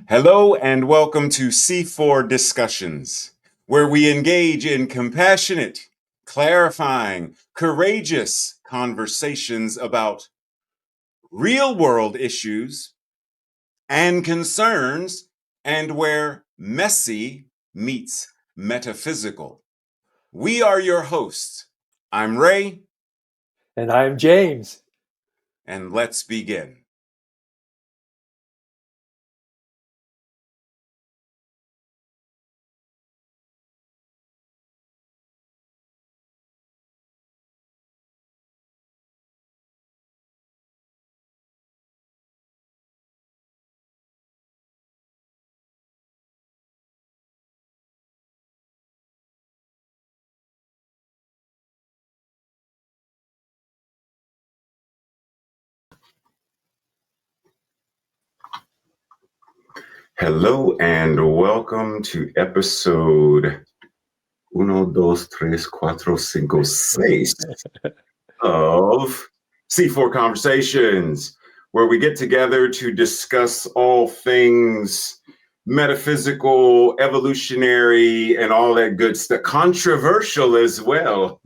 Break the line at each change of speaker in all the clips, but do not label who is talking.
Hello and welcome to C4 Discussions, where we engage in compassionate, clarifying, courageous conversations about real world issues and concerns, and where messy meets metaphysical. We are your hosts. I'm Ray,
And I'm James.
and let's begin. Hello and welcome to episode 1, 2, 3, 4, 5, 6 of C4 Conversations, where we get together to discuss all things metaphysical, evolutionary, and all that good stuff. Controversial as well.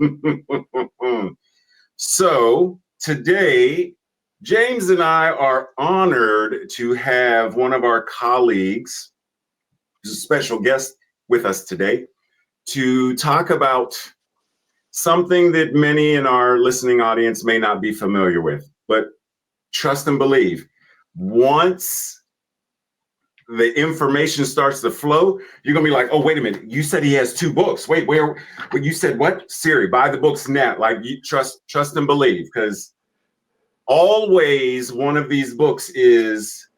So today, James and I are honored to have one of our colleagues, who's a special guest with us today, to talk about something that many in our listening audience may not be familiar with. But trust and believe, once the information starts to flow, you're gonna be like, oh, wait a minute, you said he has 2 books. Wait, where you said what? Siri, buy the books now. Like, you trust and believe, because always one of these books is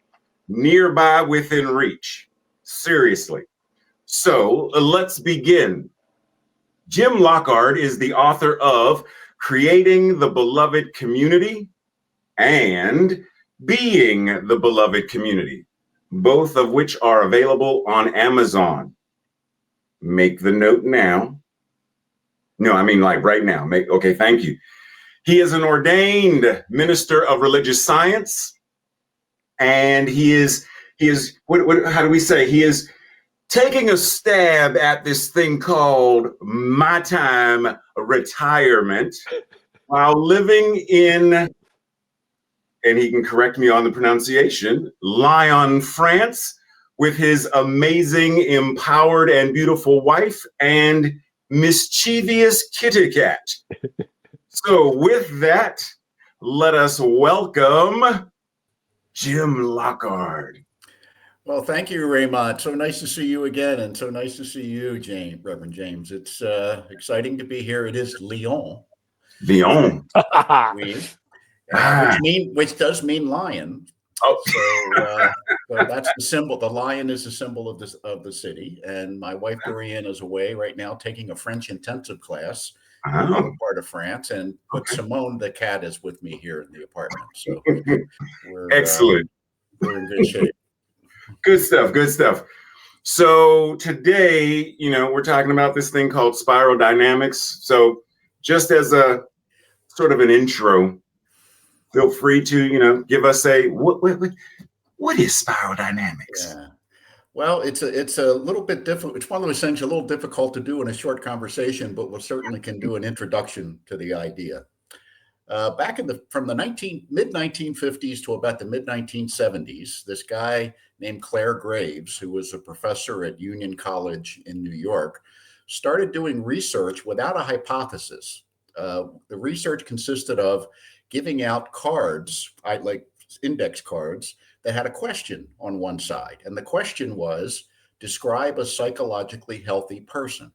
nearby, within reach. Seriously. So let's begin. Jim Lockard is the author of Creating the Beloved Community and Being the Beloved Community, both of which are available on Amazon. Make the note now. No, I mean like right now. Okay, thank you. He is an ordained minister of religious science, and he is how do we say, he is taking a stab at this thing called my time retirement while living in, and he can correct me on the pronunciation, Lyon, France, with his amazing, empowered, and beautiful wife and mischievous kitty cat. So with that, let us welcome Jim Lockard.
Well, thank you, Raymont. So nice to see you again, and so nice to see you, Reverend James. It's exciting to be here. It is Lyon.
Lyon.
Which does mean lion.
Oh.
So that's the symbol. The lion is the symbol of the city. And my wife Dorian is away right now taking a French intensive class in another part of France. But Simone, the cat, is with me here in the apartment. So we're
excellent.
We're in good shape.
Good stuff. So today, we're talking about this thing called spiral dynamics. So just as a sort of an intro, feel free to, give us what is spiral dynamics?
Yeah. Well, it's a little bit difficult. It's one of those things a little difficult to do in a short conversation, but we certainly can do an introduction to the idea. Back from the mid 1950s to about the mid 1970s, this guy named Clare Graves, who was a professor at Union College in New York, started doing research without a hypothesis. The research consisted of giving out cards, like index cards, that had a question on one side. And the question was, describe a psychologically healthy person.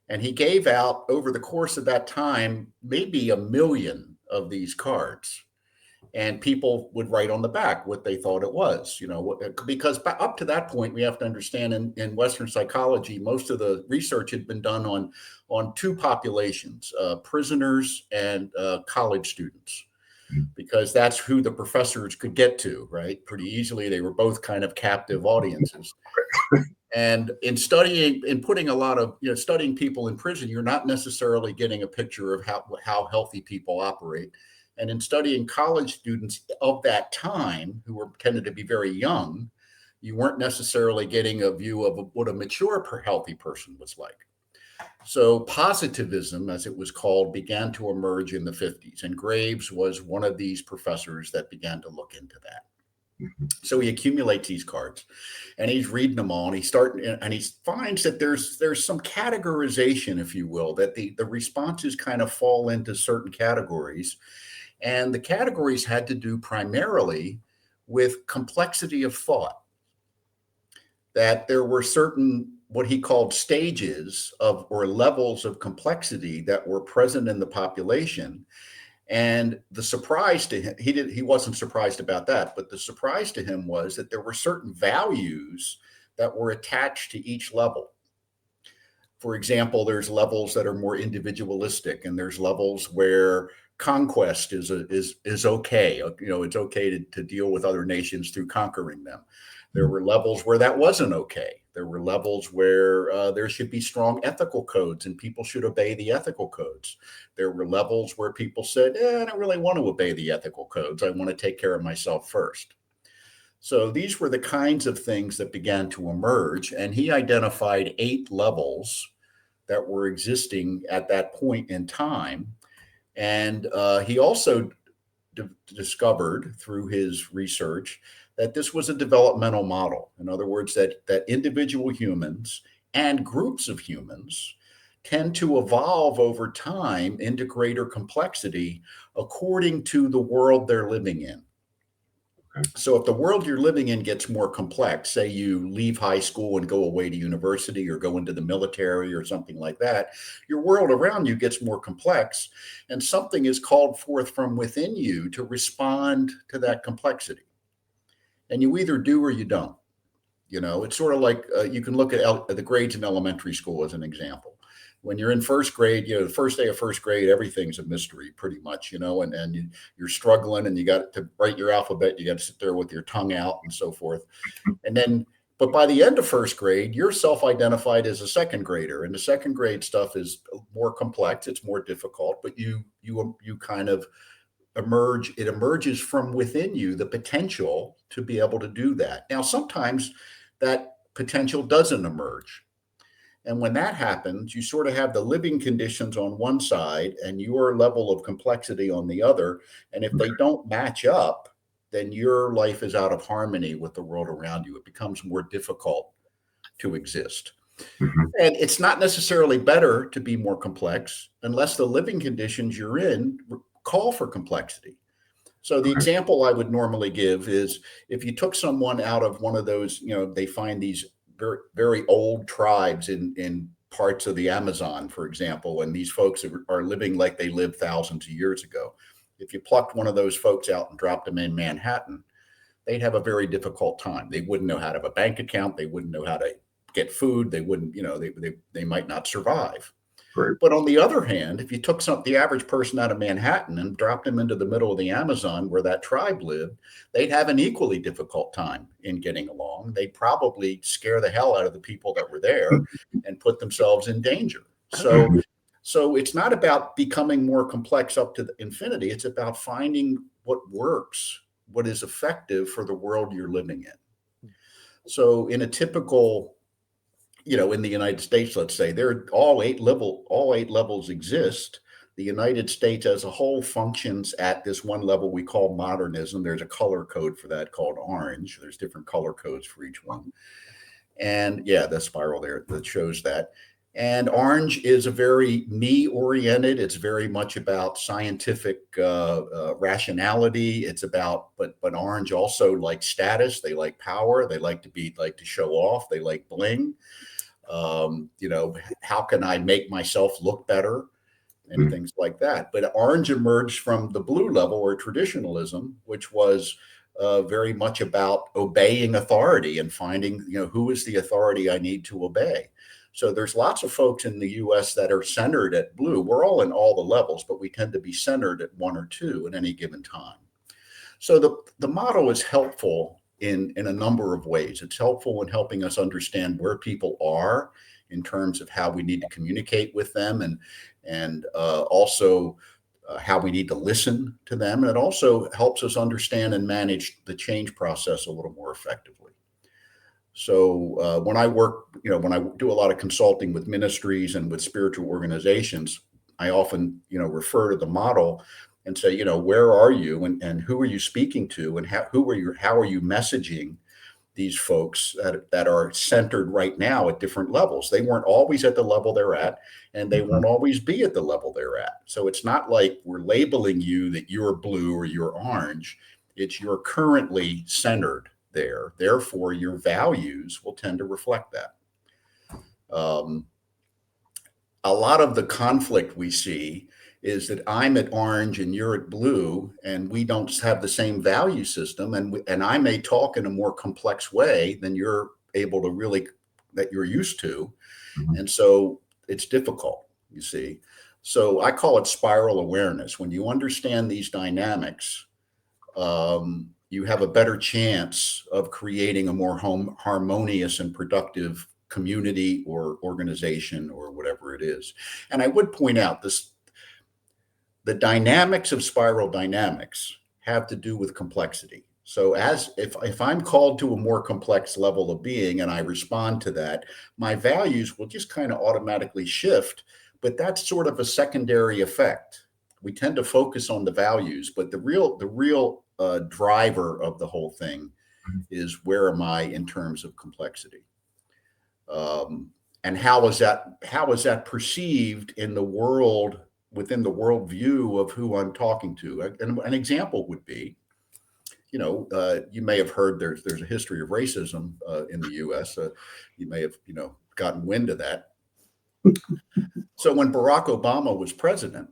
And he gave out, over the course of that time, maybe 1 million of these cards. And people would write on the back what they thought it was, because up to that point, we have to understand in Western psychology, most of the research had been done on 2 populations, prisoners and college students, because that's who the professors could get to, right? Pretty easily. They were both kind of captive audiences. And in putting a lot of, studying people in prison, you're not necessarily getting a picture of how healthy people operate. And in studying college students of that time, who tended to be very young, You weren't necessarily getting a view of what a mature, healthy person was like. So positivism, as it was called, began to emerge in the 50s. And Graves was one of these professors that began to look into that. So he accumulates these cards and he's reading them all, and he finds that there's some categorization, if you will, that the responses kind of fall into certain categories. And the categories had to do primarily with complexity of thought, that there were certain what he called stages of or levels of complexity that were present in the population. And the surprise to him, he wasn't surprised about that, but the surprise to him was that there were certain values that were attached to each level. For example, there's levels that are more individualistic, and there's levels where conquest is okay. You know, it's okay to deal with other nations through conquering them. There were levels where that wasn't okay. There were levels where there should be strong ethical codes and people should obey the ethical codes. There were levels where people said, I don't really want to obey the ethical codes. I want to take care of myself first. So these were the kinds of things that began to emerge. And he identified 8 levels that were existing at that point in time. And he also discovered through his research that this was a developmental model. In other words, that individual humans and groups of humans tend to evolve over time into greater complexity according to the world they're living in. Okay. So if the world you're living in gets more complex, say you leave high school and go away to university or go into the military or something like that, your world around you gets more complex, and something is called forth from within you to respond to that complexity. And you either do or you don't. You know, it's sort of like you can look at the grades in elementary school as an example. When you're in first grade, you know, the first day of first grade, everything's a mystery pretty much, you know, and you're struggling and you got to write your alphabet. You got to sit there with your tongue out and so forth. And then, but by the end of first grade, you're self-identified as a second grader, and the second grade stuff is more complex. It's more difficult, but you kind of it emerges from within you, the potential to be able to do that. Now, sometimes that potential doesn't emerge. And when that happens, you sort of have the living conditions on one side and your level of complexity on the other. And if they don't match up, then your life is out of harmony with the world around you. It becomes more difficult to exist. Mm-hmm. And it's not necessarily better to be more complex unless the living conditions you're in call for complexity. So the example I would normally give is if you took someone out of one of those, you know, they find these very, very old tribes in parts of the Amazon, for example, and these folks are living like they lived thousands of years ago. If you plucked one of those folks out and dropped them in Manhattan, they'd have a very difficult time. They wouldn't know how to have a bank account. They wouldn't know how to get food. They wouldn't, you know, they might not survive. Right. But on the other hand, if you took the average person out of Manhattan and dropped them into the middle of the Amazon where that tribe lived, they'd have an equally difficult time in getting along. They'd probably scare the hell out of the people that were there and put themselves in danger. So it's not about becoming more complex up to infinity. It's about finding what works, what is effective for the world you're living in. So in a typical, you know, in the United States, let's say, all eight levels exist. The United States as a whole functions at this one level we call modernism. There's a color code for that called orange. There's different color codes for each one. And yeah, the spiral there that shows that. And orange is a very me-oriented. It's very much about scientific rationality. It's about, but orange also like status. They like power. They like to show off. They like bling. You know, how can I make myself look better and things like that. But orange emerged from the blue level or traditionalism, which was very much about obeying authority and finding, you know, who is the authority I need to obey. So there's lots of folks in the US that are centered at blue. We're all in all the levels, but we tend to be centered at one or two at any given time. So the model is helpful in a number of ways. It's helpful in helping us understand where people are in terms of how we need to communicate with them and also how we need to listen to them. And it also helps us understand and manage the change process a little more effectively. So when I work, when I do a lot of consulting with ministries and with spiritual organizations, I often, refer to the model and say, where are you and who are you speaking to and how are you messaging these folks that are centered right now at different levels. They weren't always at the level they're at, and they won't always be at the level they're at. So it's not like we're labeling you that you're blue or you're orange. It's you're currently centered there. Therefore, your values will tend to reflect that. A lot of the conflict we see is that I'm at orange and you're at blue, and we don't have the same value system, and I may talk in a more complex way than you're able to really that you're used to, and so it's difficult. You see, so I call it spiral awareness. When you understand these dynamics, you have a better chance of creating a more harmonious and productive community or organization or whatever it is. And I would point out the dynamics of spiral dynamics have to do with complexity. So if I'm called to a more complex level of being and I respond to that, my values will just kind of automatically shift, but that's sort of a secondary effect. We tend to focus on the values, but the real driver of the whole thing is where am I in terms of complexity? And how is that perceived in the world, within the worldview of who I'm talking to? And an example would be, you may have heard there's a history of racism in the U.S. You may have gotten wind of that. So when Barack Obama was president,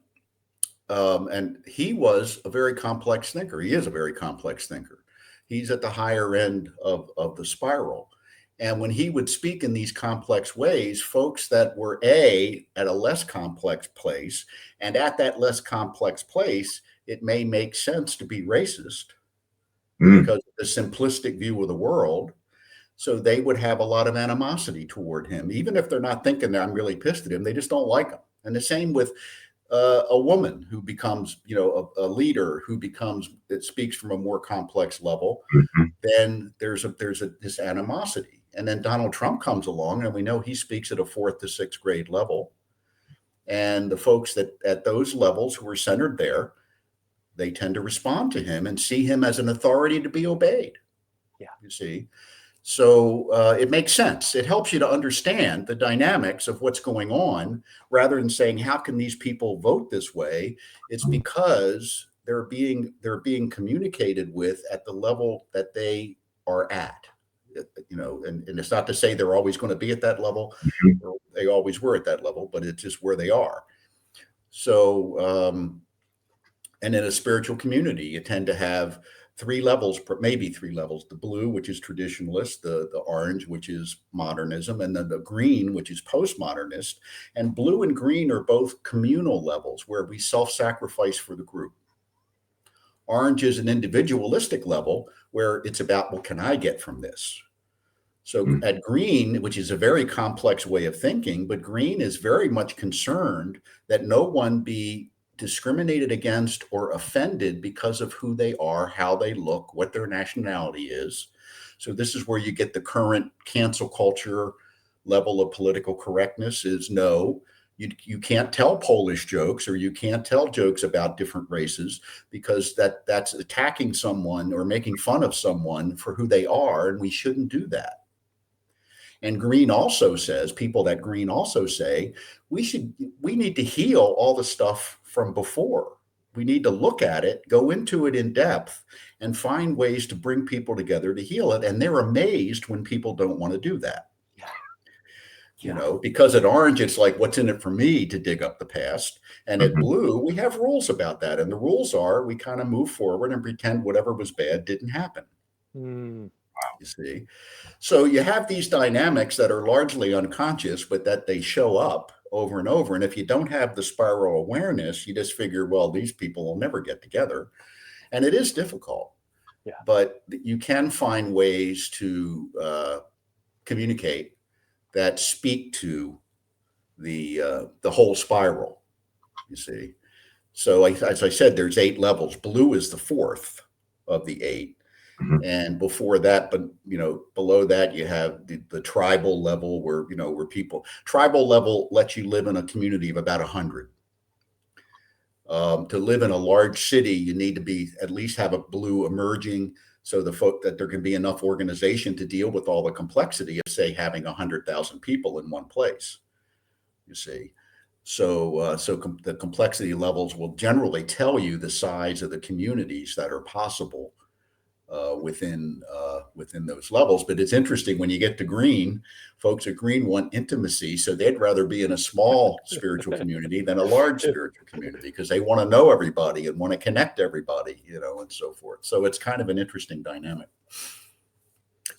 and he was a very complex thinker. He is a very complex thinker. He's at the higher end of the spiral. And when he would speak in these complex ways, folks that were at a less complex place, and at that less complex place, it may make sense to be racist because of the simplistic view of the world. So they would have a lot of animosity toward him, even if they're not thinking that I'm really pissed at him. They just don't like him. And the same with a woman who becomes, a leader who that speaks from a more complex level. Then there's this animosity. And then Donald Trump comes along, and we know he speaks at a 4th to 6th grade level. And the folks that at those levels who are centered there, they tend to respond to him and see him as an authority to be obeyed.
Yeah.
You see? So it makes sense. It helps you to understand the dynamics of what's going on rather than saying, how can these people vote this way? It's because they're being communicated with at the level that they are at. And it's not to say they're always going to be at that level, or they always were at that level, but it's just where they are. So, and in a spiritual community, you tend to have 3 levels, maybe 3 levels: the blue, which is traditionalist, the orange, which is modernism, and then the green, which is postmodernist. And blue and green are both communal levels where we self-sacrifice for the group. Orange is an individualistic level where it's about, what can I get from this? So at green, which is a very complex way of thinking, but green is very much concerned that no one be discriminated against or offended because of who they are, how they look, what their nationality is. So this is where you get the current cancel culture level of political correctness is no. You can't tell Polish jokes, or you can't tell jokes about different races, because that's attacking someone or making fun of someone for who they are, and we shouldn't do that. And green also says, people that green also say, we need to heal all the stuff from before. We need to look at it, go into it in depth, and find ways to bring people together to heal it. And they're amazed when people don't want to do that. Because at orange, it's like, what's in it for me to dig up the past? And at blue, we have rules about that. And the rules are, we kind of move forward and pretend whatever was bad didn't happen. You see? So you have these dynamics that are largely unconscious, but that they show up over and over. And if you don't have the spiral awareness, you just figure, well, these people will never get together. And it is difficult.
Yeah.
But you can find ways to communicate that speak to the whole spiral, you see. So as I said, there's 8 levels. Blue is the 4th of the 8. And before that, but below that, you have the tribal level where tribal level lets you live in a community of about 100. To live in a large city, you need to be at least have a blue emerging, so that there can be enough organization to deal with all the complexity of, say, having 100,000 people in one place. You see, so the complexity levels will generally tell you the size of the communities that are possible within those levels. But it's interesting when you get to green, folks at green want intimacy, so they'd rather be in a small spiritual community than a large spiritual community, because they want to know everybody and want to connect everybody, and so forth. So it's kind of an interesting dynamic.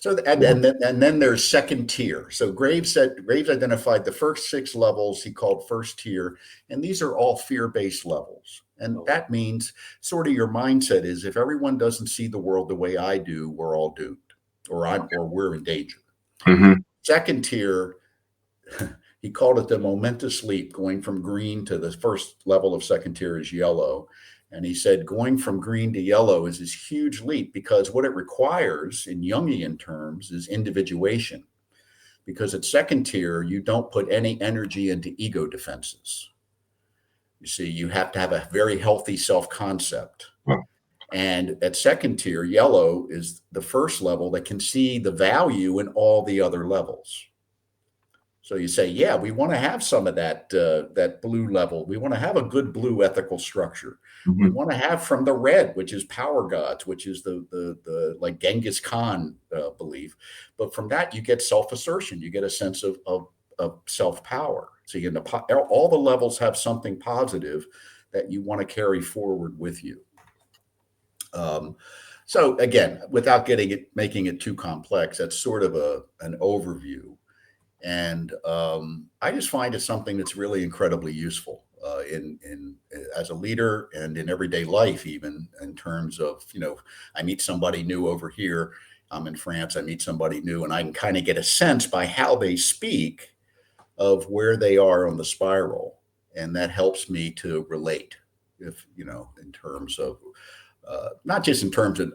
So and then there's second tier. So Graves identified the first 6 levels he called first tier, and these are all fear-based levels. And that means sort of your mindset is, if everyone doesn't see the world the way I do, we're all doomed, or we're in danger. Second tier, he called it the momentous leap, going from green to the first level of second tier is yellow. And he said going from green to yellow is this huge leap, because what it requires in Jungian terms is individuation. Because at second tier, you don't put any energy into ego defenses. You see, you have to have a very healthy self-concept. And at second tier, yellow is the first level that can see the value in all the other levels. So you say, yeah, we want to have some of that blue level. We want to have a good blue ethical structure. We want to have from the red, which is power gods, which is the like Genghis Khan belief. But from that, you get self-assertion. You get a sense of self-power. So all the levels have something positive that you want to carry forward with you. So again, without making it too complex, that's sort of an overview. And I just find it something that's really incredibly useful in as a leader and in everyday life, even in terms of, I meet somebody new over here. I'm in France. I meet somebody new, and I can kind of get a sense by how they speak of where they are on the spiral, and that helps me to relate. In terms of not just in terms of,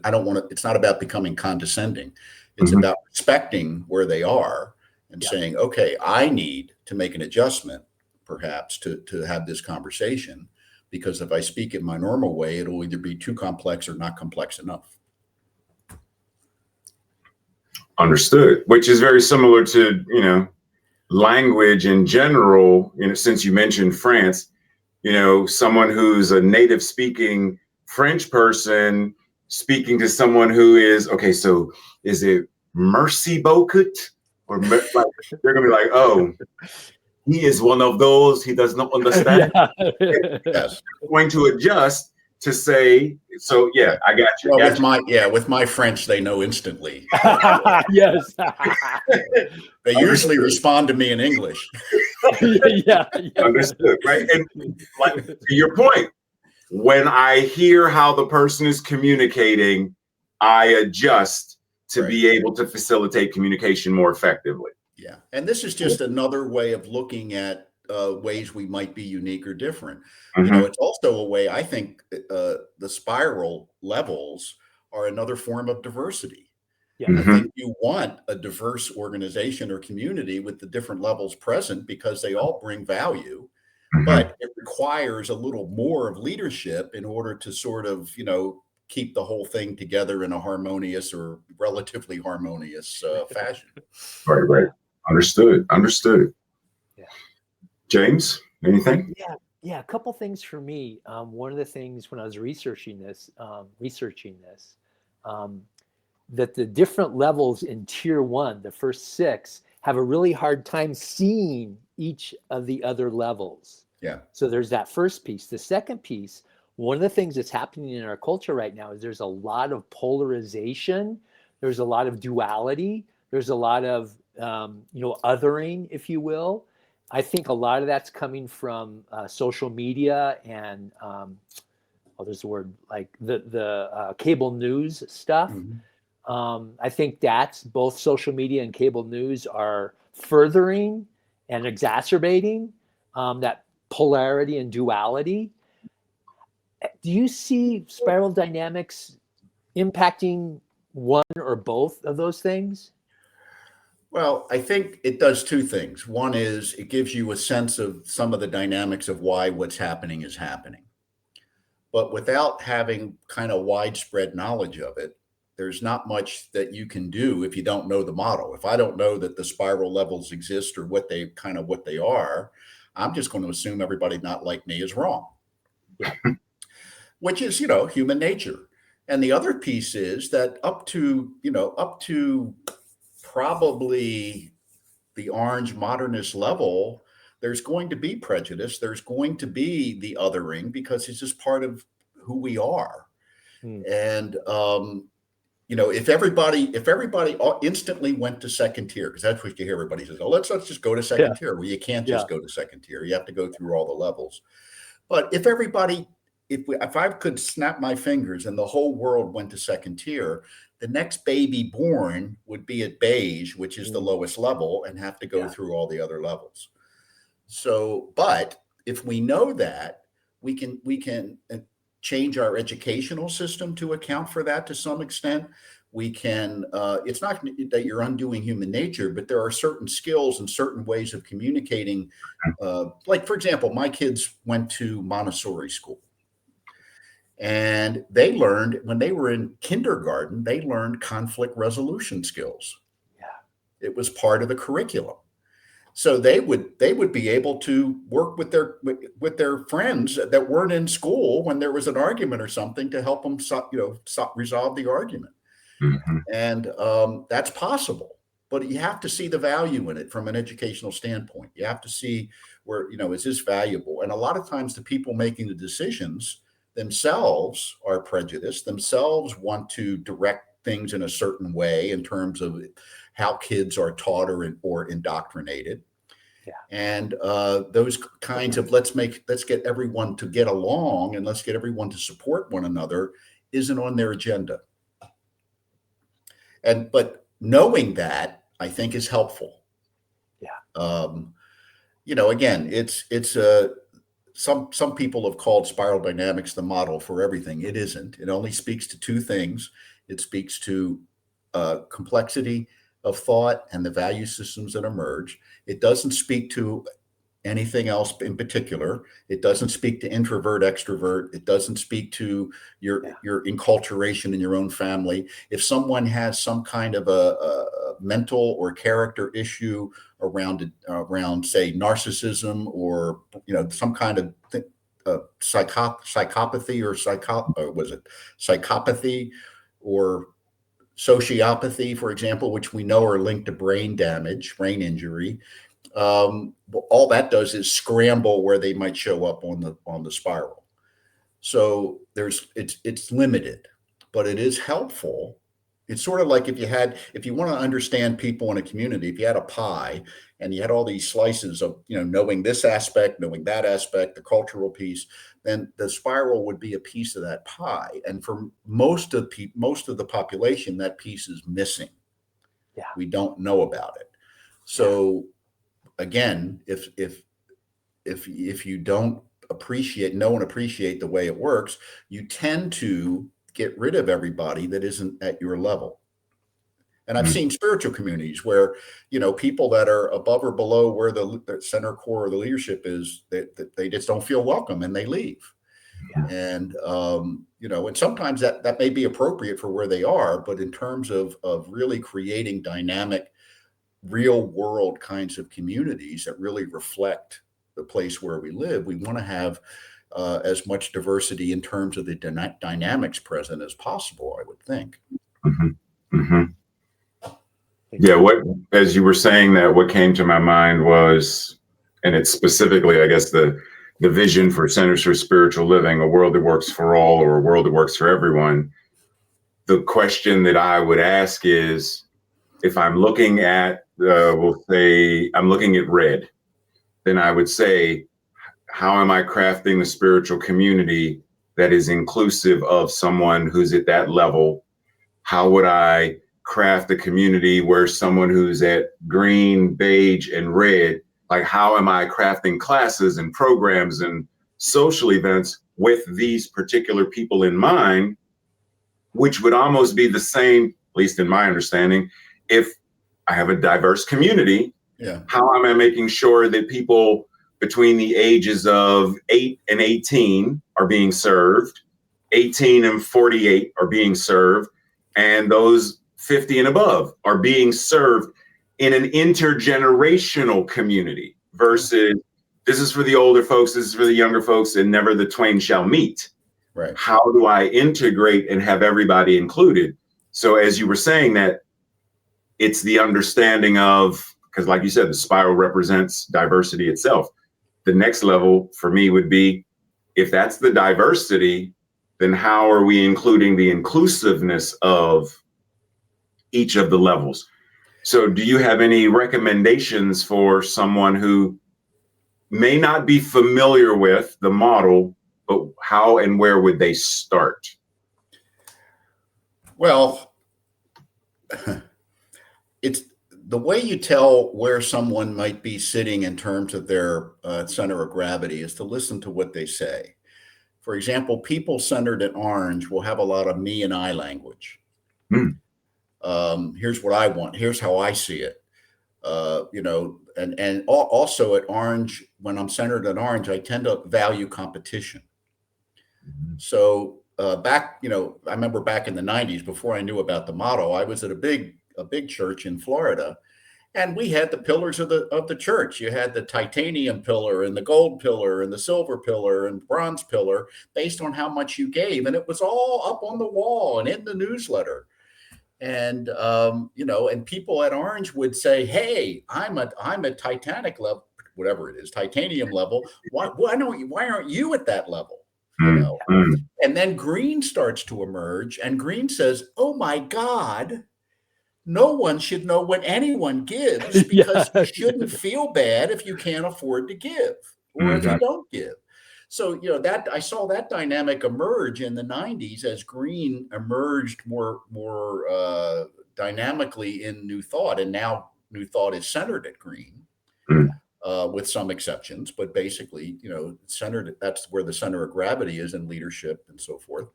it's not about becoming condescending. It's about respecting where they are. And saying, okay, I need to make an adjustment, perhaps, to have this conversation, because if I speak in my normal way, it'll either be too complex or not complex enough.
Understood. Which is very similar to, language in general, since you mentioned France, someone who's a native speaking French person speaking to someone who is, okay, so is it merci beaucoup? Or like, they're gonna be like, oh, he is one of those, he does not understand. Yes. Going to adjust to say, so yeah, I got you.
Well, with my French, they know instantly.
Yes.
They usually respond to me in English.
Yeah.
Understood, right? And like, to your point, when I hear how the person is communicating, I adjust to be able to facilitate communication more effectively.
Yeah. And this is just another way of looking at ways we might be unique or different. It's also a way, I think, the spiral levels are another form of diversity. Yeah. I think you want a diverse organization or community with the different levels present, because they all bring value, but it requires a little more of leadership in order to sort of, keep the whole thing together in a harmonious or relatively harmonious fashion.
Right. Understood.
Yeah.
James, anything?
Yeah. A couple things for me. One of the things when I was researching this, that the different levels in tier 1, the first 6, have a really hard time seeing each of the other levels.
Yeah.
So there's that first piece. The second piece, one of the things that's happening in our culture right now is there's a lot of polarization. There's a lot of duality. There's a lot of, othering, if you will. I think a lot of that's coming from social media and, there's the word, like the cable news stuff. I think that's both social media and cable news are furthering and exacerbating that polarity and duality. Do you see spiral dynamics impacting one or both of those things?
Well, I think it does two things. One is it gives you a sense of some of the dynamics of why what's happening is happening. But without having kind of widespread knowledge of it, there's not much that you can do if you don't know the model. If I don't know that the spiral levels exist or what they are, I'm just going to assume everybody not like me is wrong.
Yeah.
Which is, human nature. And the other piece is that up to probably the orange modernist level, there's going to be prejudice. There's going to be the othering because it's just part of who we are. And, if everybody instantly went to second tier, because that's what you hear everybody says, oh, let's just go to second tier. Well, you can't just go to second tier. You have to go through all the levels. But if I could snap my fingers and the whole world went to second tier, the next baby born would be at beige, which is the lowest level, and have to go through all the other levels. So, but if we know that, we can change our educational system to account for that to some extent. We can, it's not that you're undoing human nature, but there are certain skills and certain ways of communicating. Like, for example, my kids went to Montessori school. And they learned, when they were in kindergarten, they learned conflict resolution skills.
Yeah.
It was part of the curriculum. So they would be able to work with their friends that weren't in school when there was an argument or something to help them resolve the argument.
Mm-hmm.
And that's possible. But you have to see the value in it from an educational standpoint. You have to see where, is this valuable? And a lot of times the people making the decisions themselves are prejudiced, themselves want to direct things in a certain way in terms of how kids are taught or indoctrinated.
Yeah.
And those kinds of let's get everyone to get along and let's get everyone to support one another isn't on their agenda. But knowing that, I think, is helpful.
Yeah.
Again, it's some people have called spiral dynamics the model for everything. It isn't. It only speaks to two things. It speaks to complexity of thought and the value systems that emerge. It doesn't speak to anything else in particular. It doesn't speak to introvert, extrovert. It doesn't speak to your enculturation in your own family. If someone has some kind of a mental or character issue around say narcissism or some kind of psychopathy or sociopathy, for example, which we know are linked to brain damage, brain injury. All that does is scramble where they might show up on the spiral. So it's limited, but it is helpful. It's sort of like if you want to understand people in a community, if you had a pie and you had all these slices of, knowing this aspect, knowing that aspect, the cultural piece, then the spiral would be a piece of that pie. And for most of the population, that piece is missing.
Yeah.
We don't know about it. So again, if you don't know and appreciate the way it works, you tend to get rid of everybody that isn't at your level. And I've seen spiritual communities where, people that are above or below where the center core of the leadership is, they just don't feel welcome and they leave.
Yeah.
And, and sometimes that may be appropriate for where they are, but in terms of really creating dynamic, real world kinds of communities that really reflect the place where we live, we want to have as much diversity in terms of the dynamics present as possible, I would think.
Mm-hmm. Mm-hmm. Yeah, as you were saying that, what came to my mind was, and it's specifically, I guess, the vision for Centers for Spiritual Living, a world that works for all or a world that works for everyone. The question that I would ask is, if I'm looking at, we'll say I'm looking at red, then I would say, how am I crafting the spiritual community that is inclusive of someone who's at that level? How would I craft a community where someone who's at green, beige, and red, like how am I crafting classes and programs and social events with these particular people in mind, which would almost be the same least in my understanding, if I have a diverse community, how am I making sure that people between the ages of 8 and 18 are being served, 18 and 48 are being served, and those 50 and above are being served in an intergenerational community versus this is for the older folks, this is for the younger folks, and never the twain shall meet.
Right.
How do I integrate and have everybody included? So as you were saying that, it's the understanding of, because like you said, the spiral represents diversity itself. The next level for me would be, if that's the diversity, then how are we including the inclusiveness of each of the levels? So do you have any recommendations for someone who may not be familiar with the model, but how and where would they start?
Well, it's the way you tell where someone might be sitting in terms of their center of gravity is to listen to what they say. For example, people centered at orange will have a lot of me and I language. Here's what I want. Here's how I see it. And also at orange, when I'm centered at orange, I tend to value competition. So I remember back in the 90s, before I knew about the model, I was at a big church in Florida, and we had the pillars of the church. You had the titanium pillar and the gold pillar and the silver pillar and bronze pillar based on how much you gave. And it was all up on the wall and in the newsletter. And, and people at orange would say, hey, I'm at Titanic level, whatever it is, titanium level. Why aren't you at that level? And then green starts to emerge, and green says, oh my God, no one should know what anyone gives, because you shouldn't feel bad if you can't afford to give or if you don't give. So, that I saw that dynamic emerge in the 90s as green emerged more dynamically in New Thought. And now New Thought is centered at green, with some exceptions, but basically, centered, that's where the center of gravity is in leadership and so forth.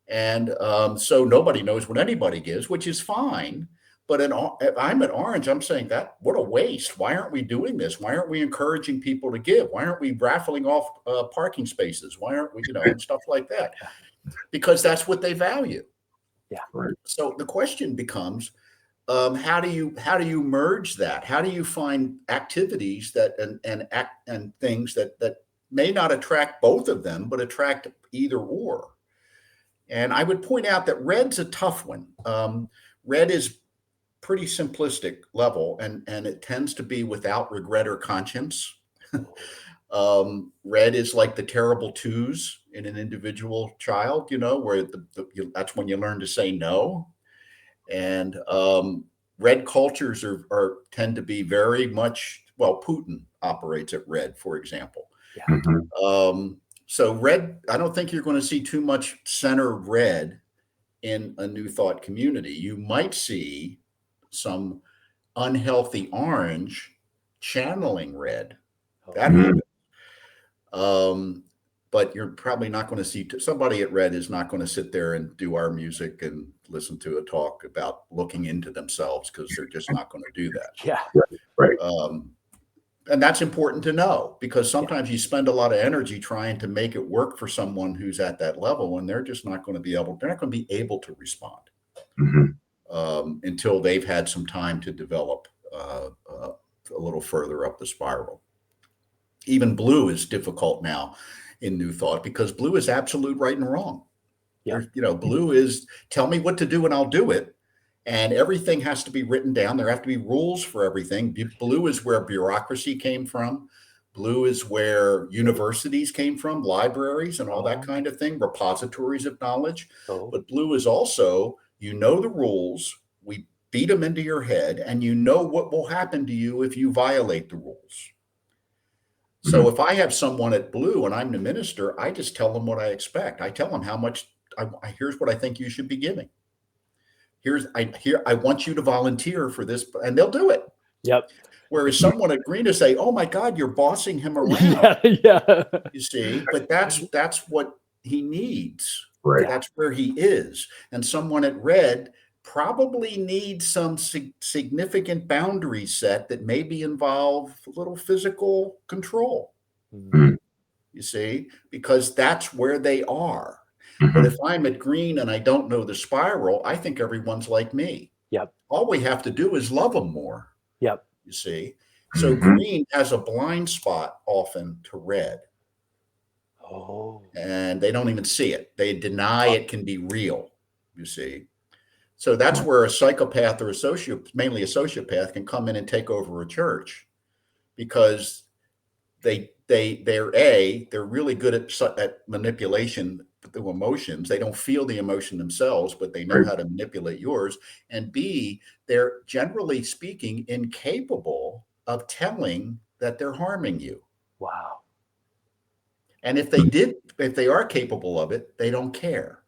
And so nobody knows what anybody gives, which is fine. But if I'm at orange, I'm saying that what a waste. Why aren't we doing this? Why aren't we encouraging people to give? Why aren't we raffling off parking spaces? Why aren't we, and stuff like that? Because that's what they value.
Yeah.
Right.
So the question becomes, how do you merge that? How do you find activities that and things that may not attract both of them, but attract either or? And I would point out that red's a tough one. Red is pretty simplistic level, and it tends to be without regret or conscience. Red is like the terrible twos in an individual child, where that's when you learn to say no. And red cultures tend to be very much, Putin operates at red, for example. So red, I don't think you're going to see too much center red in a New Thought community. You might see some unhealthy orange channeling red. That happens. But you're probably not going to see somebody at red is not going to sit there and do our music and listen to a talk about looking into themselves, because they're just not going to do that.
Yeah.
Right.
And that's important to know, because sometimes you spend a lot of energy trying to make it work for someone who's at that level, and they're just not going to be able to respond until they've had some time to develop a little further up the spiral. Even blue is difficult now in New Thought, because blue is absolute right and wrong. Blue is tell me what to do and I'll do it. And everything has to be written down. There have to be rules for everything. Blue is where bureaucracy came from. Blue is where universities came from, libraries and all that kind of thing, repositories of knowledge. But blue is also, the rules, we beat them into your head, and what will happen to you if you violate the rules. So if I have someone at blue and I'm the minister, I just tell them what I expect. I tell them how much, here's what I think you should be giving. I want you to volunteer for this, and they'll do it.
Yep.
Whereas someone at green to say, oh my God, you're bossing him around.
Yeah.
You see, but that's what he needs.
Right.
That's where he is. And someone at red probably need some significant boundary set that maybe involve a little physical control.
Mhm.
You see, because that's where they are.
Mhm.
But if I'm at green and I don't know the spiral, I think everyone's like me.
Yep.
All we have to do is love them more.
Yep.
You see, so
Mhm.
green has a blind spot often to red,
Oh.
and they don't even see it. They deny it can be real. You see, so that's where a psychopath or mainly a sociopath, can come in and take over a church, because they're really good at manipulation through emotions. They don't feel the emotion themselves, but they know
Right.
how to manipulate yours. And B, they're generally speaking incapable of telling that they're harming you.
Wow.
And if they are capable of it, they don't care.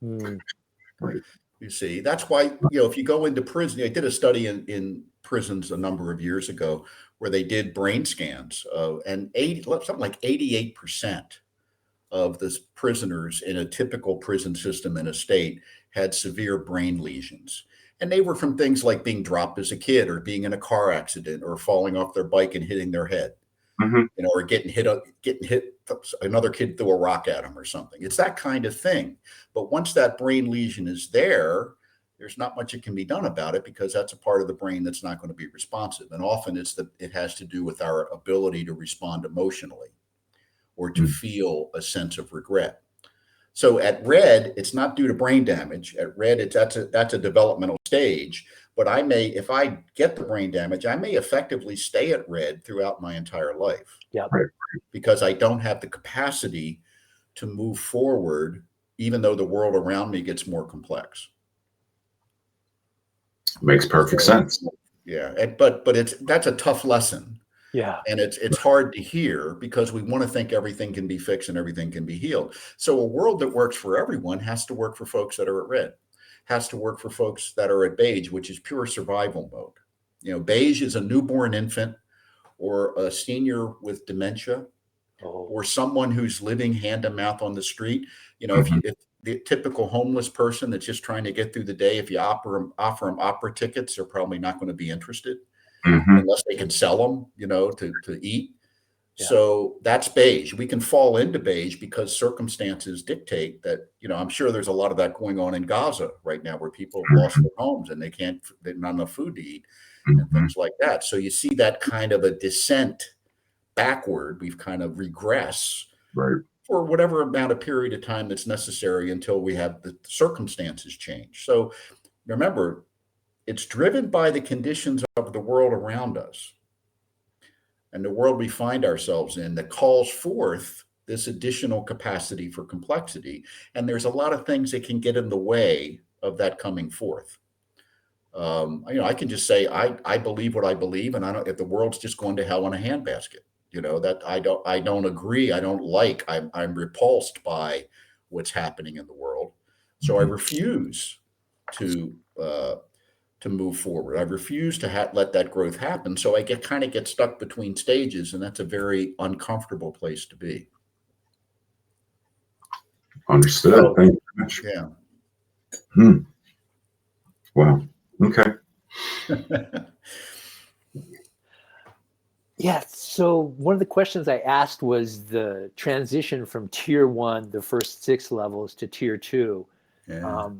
Mm.
Right.
You see, that's why, if you go into prison, I did a study in prisons a number of years ago where they did brain scans, and something like 88% of the prisoners in a typical prison system in a state had severe brain lesions. And they were from things like being dropped as a kid, or being in a car accident, or falling off their bike and hitting their head,
Mhm.
or getting hit, another kid threw a rock at them or something. It's that kind of thing. But once that brain lesion is there, there's not much that can be done about it, because that's a part of the brain that's not going to be responsive. And often it has to do with our ability to respond emotionally, or to
Mm.
feel a sense of regret. So at red, it's not due to brain damage. At red, that's a developmental stage. But if I get the brain damage, I may effectively stay at red throughout my entire life,
Yep.
Right.
because I don't have the capacity to move forward, even though the world around me gets more complex.
Makes perfect
So,
sense.
yeah, but that's a tough lesson.
Yeah.
And it's hard to hear, because we want to think everything can be fixed and everything can be healed. So a world that works for everyone has to work for folks that are at red, has to work for folks that are at beige, which is pure survival mode. Beige is a newborn infant, or a senior with dementia,
Oh.
or someone who's living hand to mouth on the street.
Mhm.
If the typical homeless person that's just trying to get through the day, if you offer them opera tickets, they're probably not going to be interested,
Mhm.
unless they can sell them, to eat.
Yeah.
So that's beige. We can fall into beige because circumstances dictate that. I'm sure there's a lot of that going on in Gaza right now, where people have lost their homes and there's not enough food to eat, and
Mhm.
things like that. So you see that kind of a descent backward. We've kind of regress
Right.
for whatever amount of period of time that's necessary until we have the circumstances change. So remember, it's driven by the conditions of the world around us, and the world we find ourselves in, that calls forth this additional capacity for complexity. And there's a lot of things that can get in the way of that coming forth. I can just say, I believe what I believe, and I don't, if the world's just going to hell in a handbasket, that I don't agree. I don't like, I'm repulsed by what's happening in the world. So I
Mhm.
refuse to, to move forward. I refuse to let that growth happen. So I get stuck between stages, and that's a very uncomfortable place to be.
Understood.
So,
Thank you very much.
yeah.
Hmm. Wow. Okay.
Yeah. So one of the questions I asked was the transition from tier 1, the first 6 levels, to tier 2.
Yeah.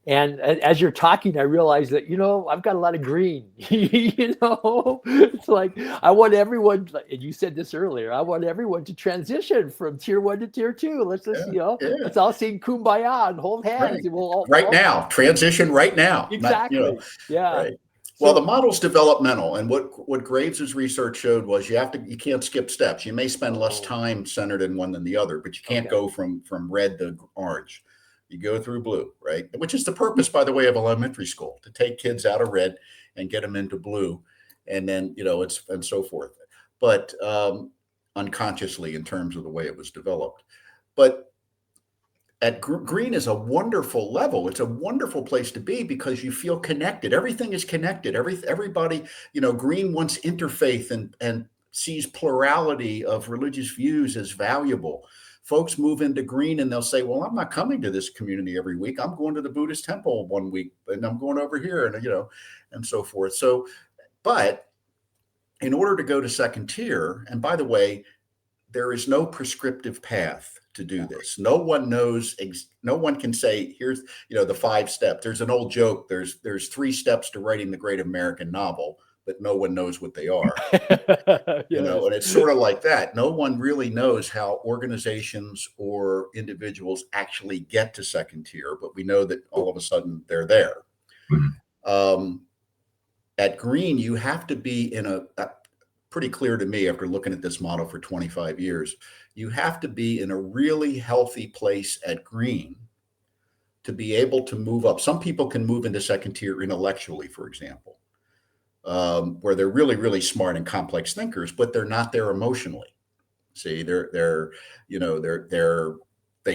And as you're talking, I realized that, I've got a lot of green. It's like, I want everyone, and you said this earlier, I want everyone to transition from tier 1 to tier 2. Let's just,
Yeah.
let's all sing Kumbaya and hold hands,
Right.
and we'll all
Right now, transition right now. Not,
exactly. Yeah.
right. Well, the
So,
model's developmental, and what Graves's research showed was you can't skip steps. You may spend less time centered in one than the other, but you can't
Okay.
go from red to orange. You go through blue, right? Which is the purpose, by the way, of elementary school, to take kids out of red and get them into blue, and then and so forth. But unconsciously, in terms of the way it was developed, but at green is a wonderful level. It's a wonderful place to be, because you feel connected. Everything is connected. Everybody, green wants interfaith and sees plurality of religious views as valuable. folks move into green and they'll say, well, I'm not coming to this community every week. I'm going to the Buddhist temple one week and I'm going over here and, and so forth. So, but in order to go to second tier, and by the way, there is no prescriptive path to do this. No one knows, no one can say, here's, the 5 steps. There's an old joke. There's 3 steps to writing the great American novel, but no one knows what they are. And it's sort of like that. No one really knows how organizations or individuals actually get to second tier, but we know that all of a sudden they're there. At green, you have to be in a pretty clear to me after looking at this model for 25 years, you have to be in a really healthy place at green to be able to move up. Some people can move into second tier intellectually, for example, where they're really, really smart and complex thinkers, but they're not there emotionally. See, they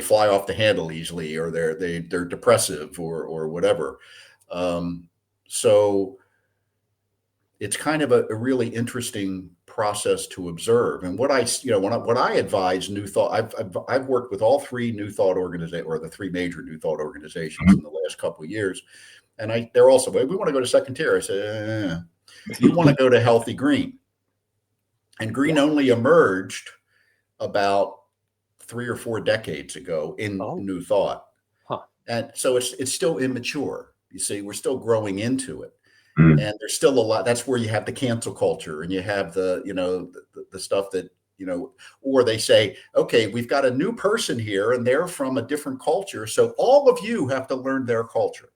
fly off the handle easily, or they're depressive or whatever. So it's kind of a really interesting process to observe. And what I advise New Thought, I've worked with all 3 New Thought organizations, or the 3 major New Thought organizations in the last couple of years. And they're also, we want to go to second tier. I said, you want to go to healthy green. And green only emerged about 3 or 4 decades ago in New Thought. And so it's still immature. You see, we're still growing into it. And there's still a lot. That's where you have the cancel culture, and you have the stuff that, or they say, okay, we've got a new person here and they're from a different culture, so all of you have to learn their culture.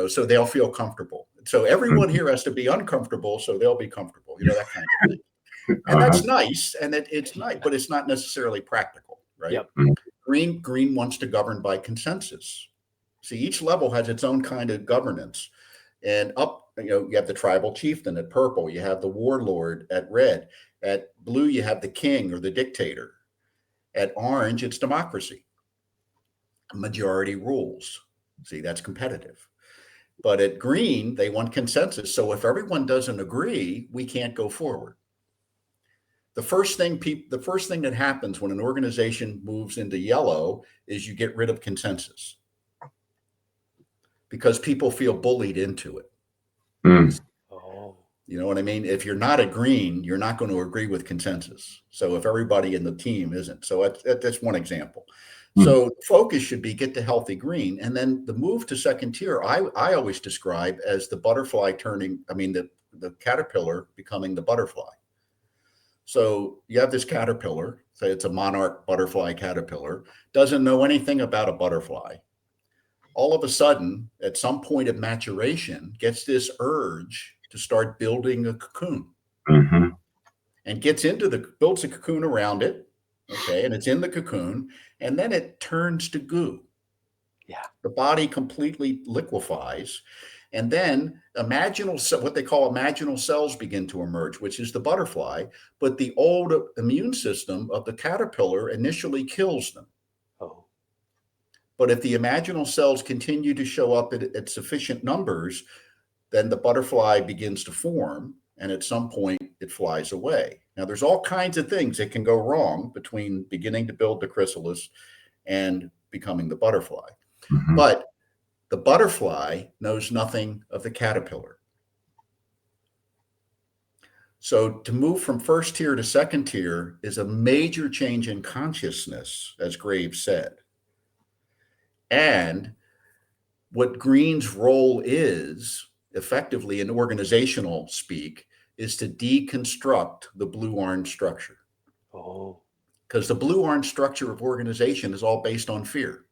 So they'll feel comfortable. So everyone here has to be uncomfortable so they'll be comfortable, that kind of thing. And that's nice, and it's nice, but it's not necessarily practical, right?
Yep.
Green wants to govern by consensus. See, each level has its own kind of governance. And up, you have the tribal chieftain at purple. You have the warlord at red. At blue, you have the king or the dictator. At orange, it's democracy. Majority rules. See, that's competitive. But at green, they want consensus. So if everyone doesn't agree, we can't go forward. The first thing that happens when an organization moves into yellow is you get rid of consensus, because people feel bullied into it. You know what I mean? If you're not a green, you're not going to agree with consensus. So if everybody in the team isn't, so that's one example. So focus should be get to healthy green. And then the move to second tier, I always describe as the butterfly the caterpillar becoming the butterfly. So you have this caterpillar, say it's a monarch butterfly caterpillar, doesn't know anything about a butterfly. All of a sudden, at some point of maturation, gets this urge to start building a cocoon, and builds a cocoon around it. Okay. And it's in the cocoon, and then it turns to goo.
Yeah.
The body completely liquefies. And then what they call imaginal cells begin to emerge, which is the butterfly, but the old immune system of the caterpillar initially kills them. But if the imaginal cells continue to show up at sufficient numbers, then the butterfly begins to form, and at some point it flies away. Now, there's all kinds of things that can go wrong between beginning to build the chrysalis and becoming the butterfly. But the butterfly knows nothing of the caterpillar. So to move from first tier to second tier is a major change in consciousness, as Graves said. And what green's role is, effectively in organizational speak, is to deconstruct the blue-orange structure. Because the blue-orange structure of organization is all based on fear.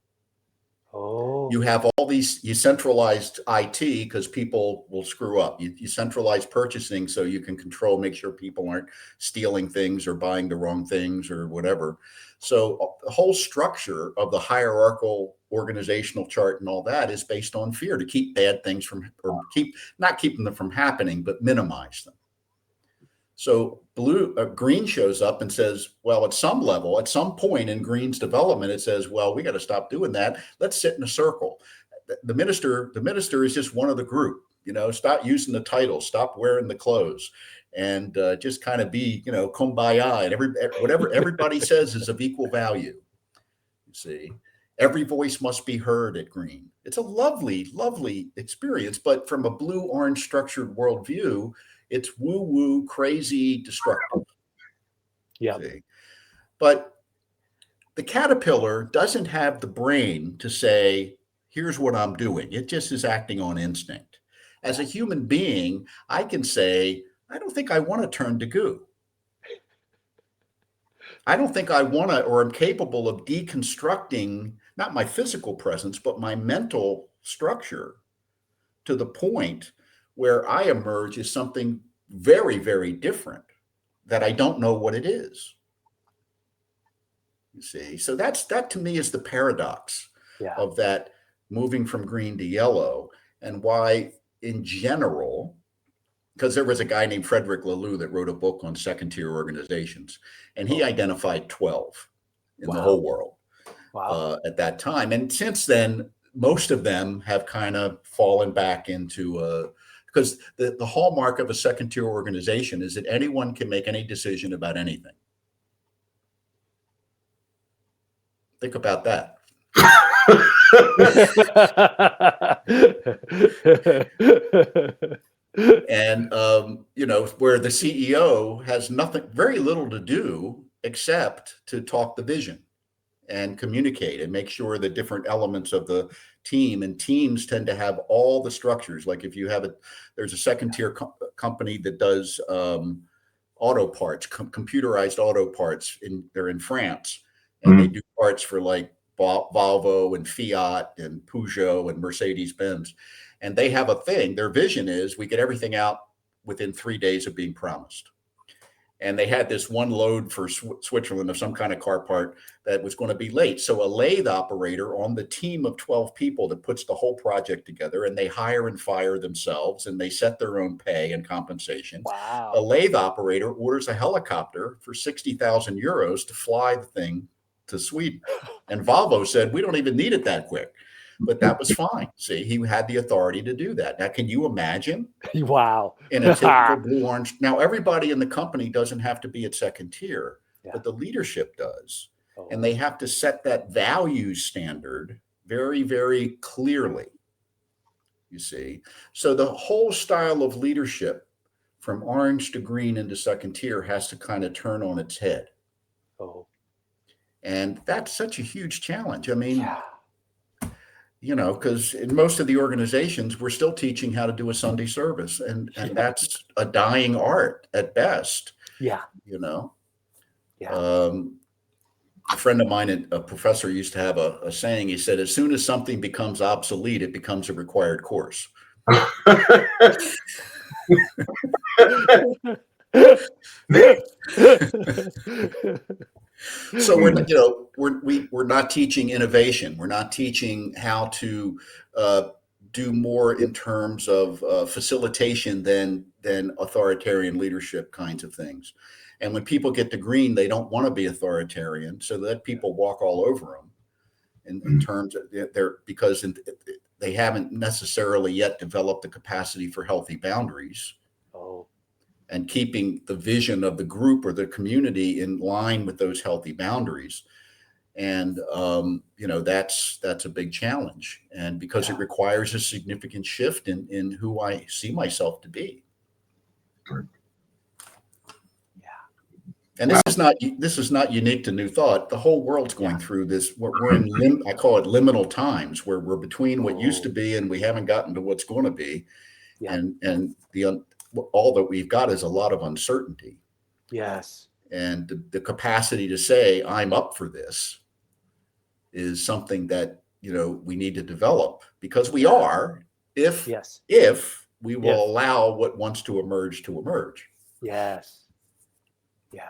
You have you centralized IT because people will screw up. You centralize purchasing so you can make sure people aren't stealing things or buying the wrong things or whatever. So the whole structure of the hierarchical organizational chart and all that is based on fear, to keep bad things not keeping them from happening, but minimize them. So green shows up and says, well, at some level, at some point in green's development, it says, well, we got to stop doing that. Let's sit in a circle. The minister is just one of the group, stop using the title, stop wearing the clothes. and just kind of be, kumbaya, and whatever everybody says is of equal value. You see, every voice must be heard at Green. It's a lovely, lovely experience, but from a blue-orange structured worldview, it's woo-woo, crazy, destructive.
Yeah.
But the caterpillar doesn't have the brain to say, here's what I'm doing. It just is acting on instinct. As a human being, I can say, I don't think I want to turn to goo. I don't think I want to, or am capable of deconstructing not my physical presence, but my mental structure to the point where I emerge as something very, very different that I don't know what it is. You see, so that to me is the paradox of that moving from green to yellow, and why in general, because there was a guy named Frederick Laloux that wrote a book on second tier organizations, and he identified 12 in the whole world at that time. And since then, most of them have kind of fallen back into because the hallmark of a second tier organization is that anyone can make any decision about anything. Think about that. And where the CEO has very little to do except to talk the vision and communicate and make sure the different elements of the team, and teams tend to have all the structures. Like if you have there's a second tier company that does auto parts, computerized auto parts. They're in France, and they do parts for like Volvo and Fiat and Peugeot and Mercedes-Benz. And they have a thing. Their vision is we get everything out within 3 days of being promised. And they had this one load for Switzerland of some kind of car part that was going to be late. So a lathe operator on the team of 12 people that puts the whole project together, and they hire and fire themselves, and they set their own pay and compensation.
Wow.
A lathe operator orders a helicopter for 60,000 euros to fly the thing to Sweden. And Volvo said, we don't even need it that quick. But that was fine. See, he had the authority to do that. Now, can you imagine?
Wow.
In a typical blue orange. Now, everybody in the company doesn't have to be at second tier, but the leadership does. And they have to set that value standard very, very clearly. You see? So the whole style of leadership from orange to green into second tier has to kind of turn on its head. And that's such a huge challenge. I mean, because in most of the organizations, we're still teaching how to do a Sunday service, and that's a dying art at best. A friend of mine, a professor, used to have a saying. He said, as soon as something becomes obsolete, it becomes a required course. So we're not teaching innovation. We're not teaching how to do more in terms of facilitation than authoritarian leadership kinds of things. And when people get to green, they don't want to be authoritarian, so let people walk all over them in terms of because they haven't necessarily yet developed the capacity for healthy boundaries. And keeping the vision of the group or the community in line with those healthy boundaries. And, that's a big challenge. And because it requires a significant shift in who I see myself to be. And this is not unique to New Thought. The whole world's going through this. We're in I call it liminal times, where we're between what used to be and we haven't gotten to what's going to be. And all that we've got is a lot of uncertainty.
Yes.
And the capacity to say, I'm up for this, is something that, we need to develop, because we are, if we will allow what wants to emerge to emerge.
Yes. Yeah.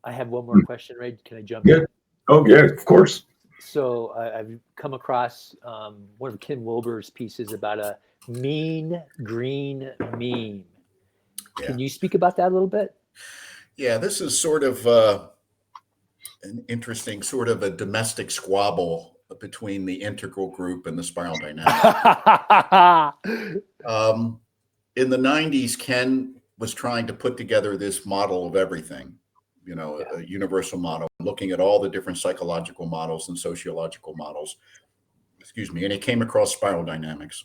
I have one more question, Ray. Can I jump in?
Oh, yeah, of course.
So I've come across one of Ken Wilber's pieces about a mean green meme. Can you speak about that a little bit? Yeah,
this is sort of an interesting sort of a domestic squabble between the integral group and the spiral dynamic. In the 90s, Ken was trying to put together this model of everything, you know,
Yeah.
a universal model, looking at all the different psychological models and sociological models, excuse me, and he came across spiral dynamics.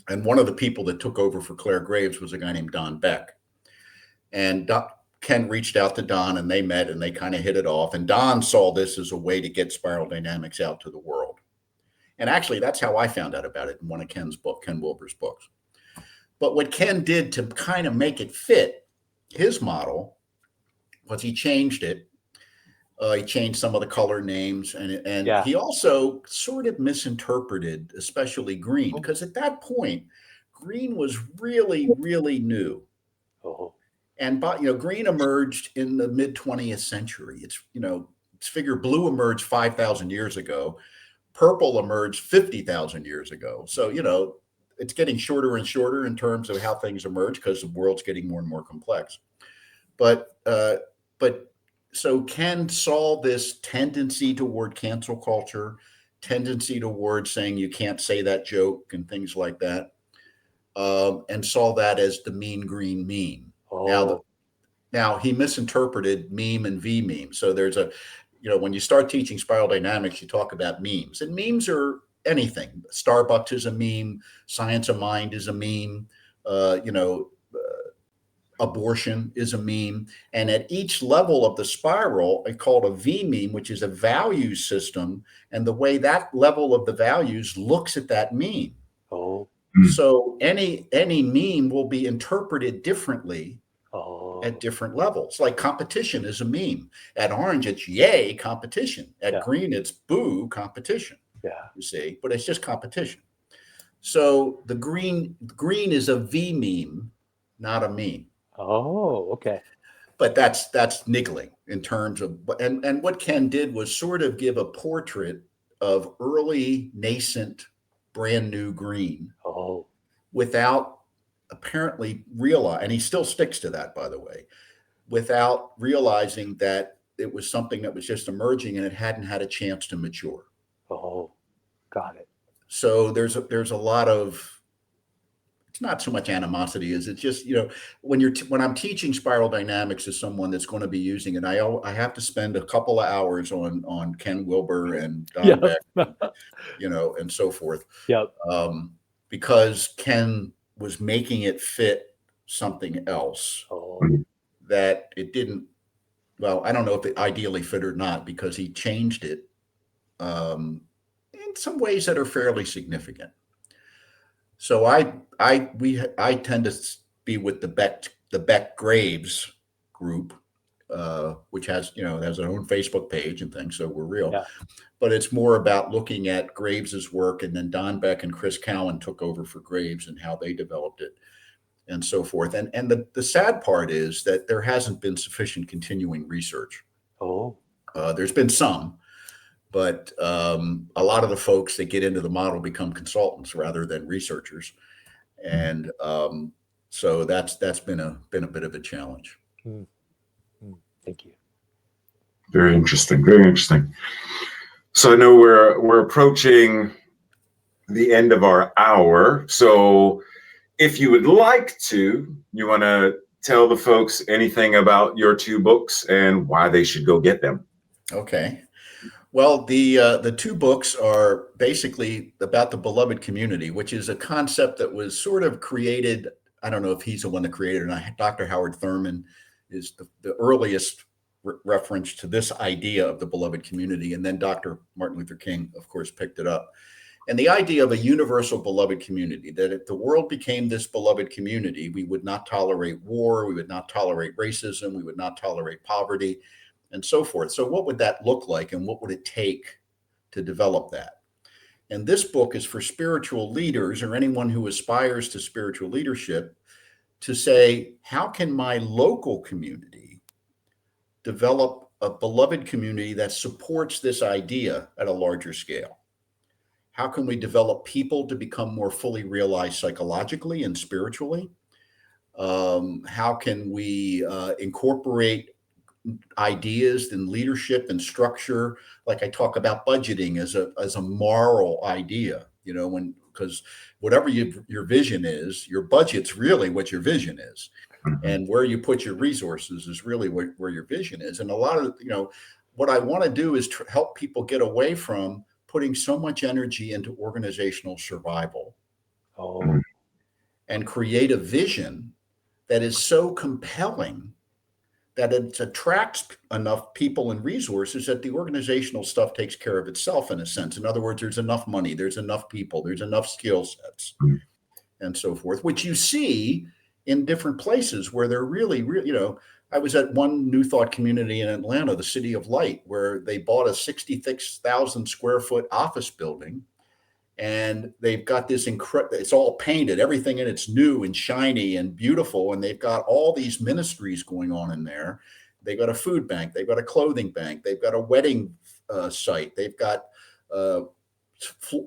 And one of the people that took over for Claire Graves was a guy named Don Beck. And Ken reached out to Don and they met and they kind of hit it off. And Don saw this as a way to get spiral dynamics out to the world. And actually, that's how I found out about it in one of Ken Wilber's books. But what Ken did to kind of make it fit his model was he changed it. He changed some of the color names, and
Yeah.
he also sort of misinterpreted, especially green, because at that point, green was really, really new.
Oh.
And green emerged in the mid 20th century. It's figure blue emerged 5,000 years ago, purple emerged 50,000 years ago. So it's getting shorter and shorter in terms of how things emerge because the world's getting more and more complex. But so Ken saw this tendency toward cancel culture, tendency toward saying you can't say that joke and things like that, and saw that as the mean green meme.
Oh.
Now he misinterpreted meme and V-meme. So there's when you start teaching spiral dynamics, you talk about memes, and memes are anything. Starbucks is a meme. Science of mind is a meme. Abortion is a meme. And at each level of the spiral, I call it a V-meme, which is a value system, and the way that level of the values looks at that meme.
Oh.
So any meme will be interpreted differently at different levels. Like competition is a meme. At orange, it's yay, competition. At green, it's boo, competition.
Yeah.
You see, but it's just competition. So the green is a V meme, not a meme.
Oh, okay.
But that's niggling in terms of, and what Ken did was sort of give a portrait of early nascent brand new green without apparently realize, and he still sticks to that, by the way, without realizing that it was something that was just emerging and it hadn't had a chance to mature.
Oh, got it.
So there's a lot of, it's not so much animosity as it's just, when I'm teaching spiral dynamics to someone that's going to be using it, I have to spend a couple of hours on Ken Wilber and Don Beck, and so forth.
Yep.
Because Ken was making it fit something else that it didn't. Well, I don't know if it ideally fit or not, because he changed it in some ways that are fairly significant. So I tend to be with the Beck Graves group, which has has their own Facebook page and things. So we're real, but it's more about looking at Graves's work, and then Don Beck and Chris Cowan took over for Graves and how they developed it, and so forth. And the sad part is that there hasn't been sufficient continuing research. There's been some. But a lot of the folks that get into the model become consultants rather than researchers, and so that's been a bit of a challenge.
Thank you.
Very interesting. Very interesting. So I know we're approaching the end of our hour. So if you would like to, you want to tell the folks anything about your two books and why they should go get them.
Okay. Well, the two books are basically about the beloved community, which is a concept that was sort of created. I don't know if he's the one that created it or not. Dr. Howard Thurman is the earliest reference to this idea of the beloved community. And then Dr. Martin Luther King, of course, picked it up. And the idea of a universal beloved community, that if the world became this beloved community, we would not tolerate war, we would not tolerate racism, we would not tolerate poverty, and so forth. So what would that look like, and what would it take to develop that? And this book is for spiritual leaders or anyone who aspires to spiritual leadership to say, how can my local community develop a beloved community that supports this idea at a larger scale? How can we develop people to become more fully realized psychologically and spiritually? How can we incorporate ideas and leadership and structure, like I talk about budgeting as a moral idea, because whatever your vision is, your budget's really what your vision is. And where you put your resources is really where your vision is. And a lot of, what I want to do is help people get away from putting so much energy into organizational survival.
Oh.
And create a vision that is so compelling that it attracts enough people and resources that the organizational stuff takes care of itself, in a sense. In other words, there's enough money, there's enough people, there's enough skill sets, and so forth, which you see in different places where they're really, I was at one New Thought community in Atlanta, the City of Light, where they bought a 66,000 square foot office building. And they've got this incredible, it's all painted, everything in it's new and shiny and beautiful. And they've got all these ministries going on in there. They've got a food bank, they've got a clothing bank, they've got a wedding site, they've got a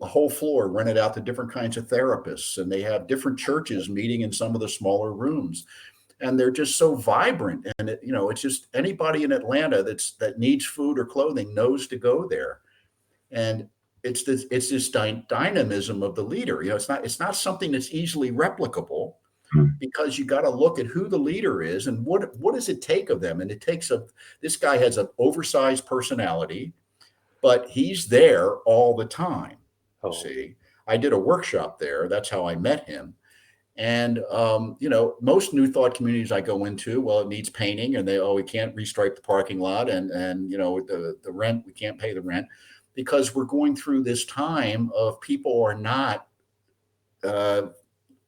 whole floor rented out to different kinds of therapists. And they have different churches meeting in some of the smaller rooms. And they're just so vibrant. And it's just anybody in Atlanta that needs food or clothing knows to go there. And it's this dynamism of the leader. It's not something that's easily replicable, because you got to look at who the leader is and what does it take of them. And it takes this guy has an oversized personality, but he's there all the time.
Oh.
See, I did a workshop there. That's how I met him. And, most New Thought communities I go into, well, it needs painting, and we can't restripe the parking lot, and the rent, we can't pay the rent, because we're going through this time of people are not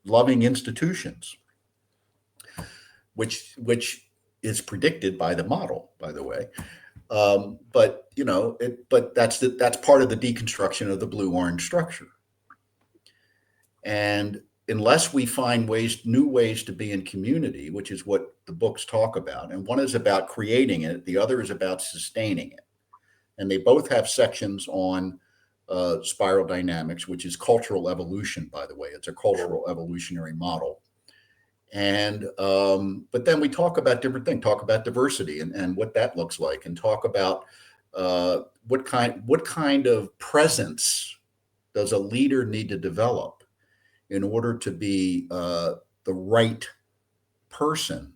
loving institutions, which is predicted by the model, by the way. But that's part of the deconstruction of the blue-orange structure. And unless we find new ways to be in community, which is what the books talk about, and one is about creating it, the other is about sustaining it. And they both have sections on spiral dynamics, which is cultural evolution, by the way. It's a cultural evolutionary model. And but then we talk about different things, talk about diversity and what that looks like, and talk about what kind of presence does a leader need to develop in order to be the right person,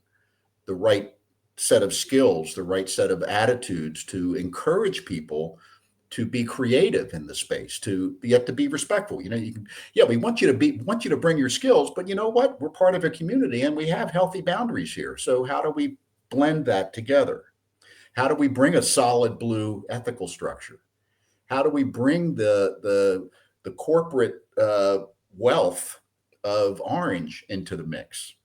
the right set of skills, the right set of attitudes to encourage people to be creative in the space, to be respectful. We want you to bring your skills, but you know what? We're part of a community and we have healthy boundaries here. So how do we blend that together? How do we bring a solid blue ethical structure? How do we bring the corporate wealth of orange into the mix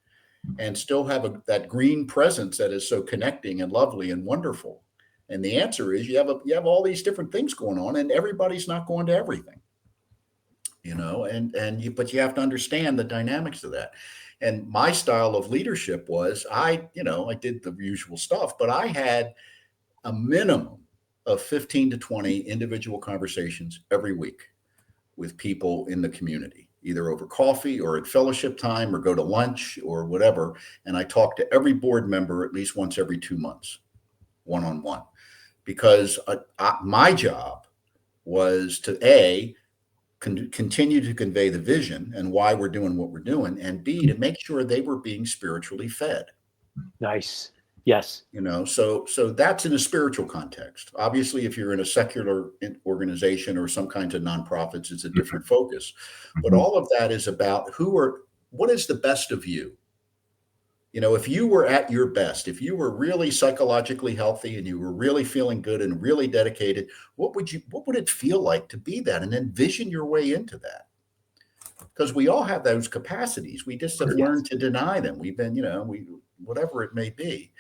and still have that green presence that is so connecting and lovely and wonderful? And the answer is you have all these different things going on, and everybody's not going to everything, but you have to understand the dynamics of that. And my style of leadership was I did the usual stuff, but I had a minimum of 15 to 20 individual conversations every week with people in the community, either over coffee or at fellowship time or go to lunch or whatever. And I talked to every board member at least once every 2 months, one-on-one, because my job was to continue to convey the vision and why we're doing what we're doing, and B, to make sure they were being spiritually fed.
Nice. Yes.
So that's in a spiritual context. Obviously, if you're in a secular organization or some kinds of nonprofits, it's a different focus. But all of that is about what is the best of you? If you were at your best, if you were really psychologically healthy and you were really feeling good and really dedicated, what would it feel like to be that, and envision your way into that? Because we all have those capacities. We just have learned to deny them. We've been, whatever it may be.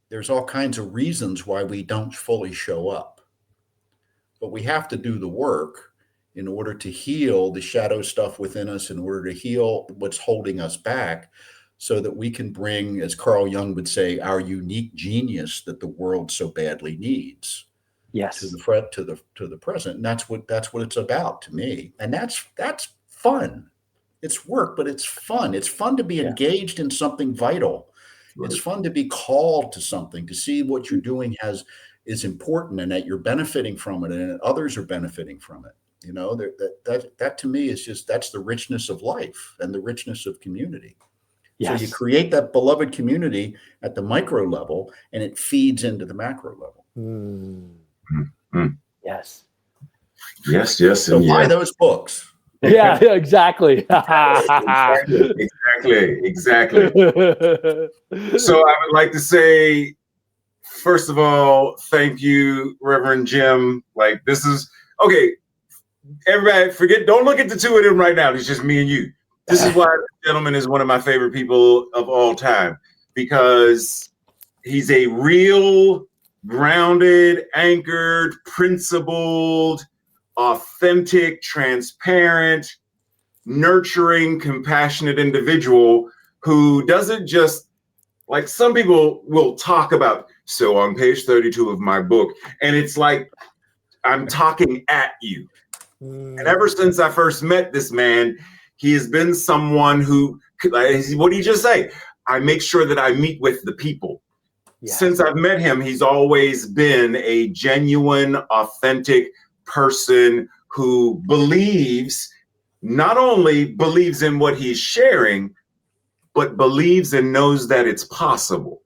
There's all kinds of reasons why we don't fully show up, but we have to do the work in order to heal the shadow stuff within us, in order to heal what's holding us back, so that we can bring, as Carl Jung would say, our unique genius that the world so badly needs.
Yes.
To the present. And that's what it's about to me. And that's fun. It's work, but it's fun. It's fun to be engaged in something vital. Right. It's fun to be called to something, to see what you're doing is important, and that you're benefiting from it, and that others are benefiting from it. That to me is that's the richness of life and the richness of community. So you create that beloved community at the micro level, and it feeds into the macro level.
Yes.
Yes, yes,
so
and
buy
yes.
those books.
Yeah, exactly.
Exactly. So I would like to say, first of all, thank you, Reverend Jim. Like, this is okay. Everybody, don't look at the two of them right now. It's just me and you. This is why the gentleman is one of my favorite people of all time, because he's a real, grounded, anchored, principled, authentic, transparent, nurturing, compassionate individual who doesn't just, like, some people will talk about, so on page 32 of my book, and it's like I'm talking at you. And ever since I first met this man, he has been someone who, what did he just say? I make sure that I meet with the people. Yes. Since I've met him, he's always been a genuine, authentic person who not only believes in what he's sharing, but believes and knows that it's possible.